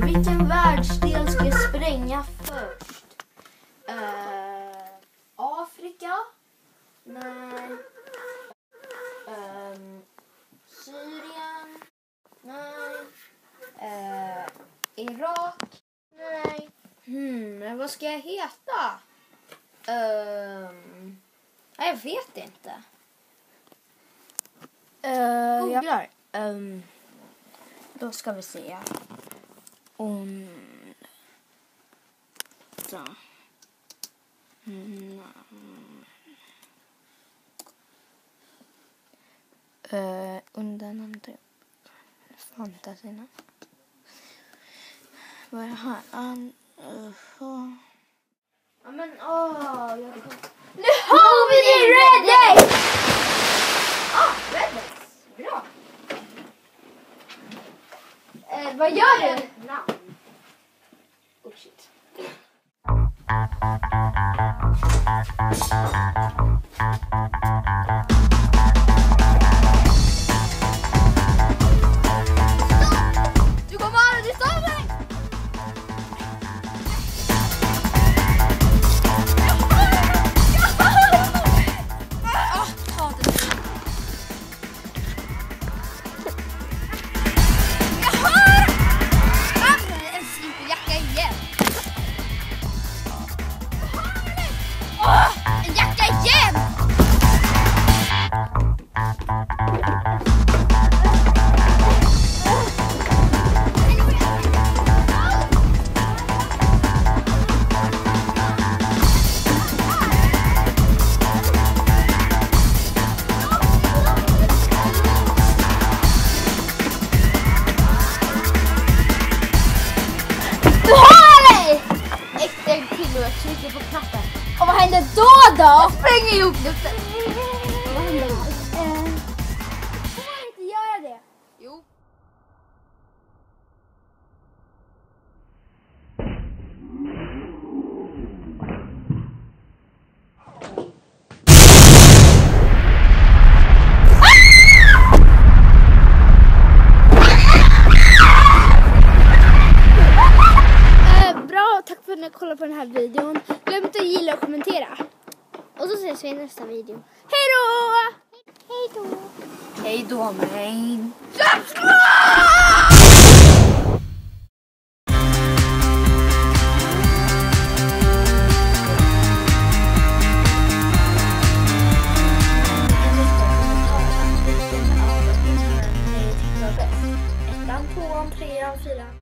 Vilken världsdel ska jag spränga först? Afrika? Nej. Syrien? Nej. Irak? Nej. Men vad ska jag heta? Jag vet inte. Googlar. Då ska vi se. Undan fantasierna. Vad är det här? Ja men jag kan... Nu har vi det ready! Rednex. Bra. Vad gör du? Namn. Oh shit. Du kommer aldrig stå mig! Ta det. Jag har en sliperjacka igen. En jacka igen! Du har dig! Ett steg till och jag trycker på knappen. Och vad händer då? Jag spränger ihop luften. Vad händer då? Får man inte göra det? Jo. Bra, tack för att ni kollade på den här videon. Glöm inte att gilla och kommentera. Och så ses vi i nästa video. Hej då! Hej då! Hej då, men... Ettan, tvåan, trean, fyran.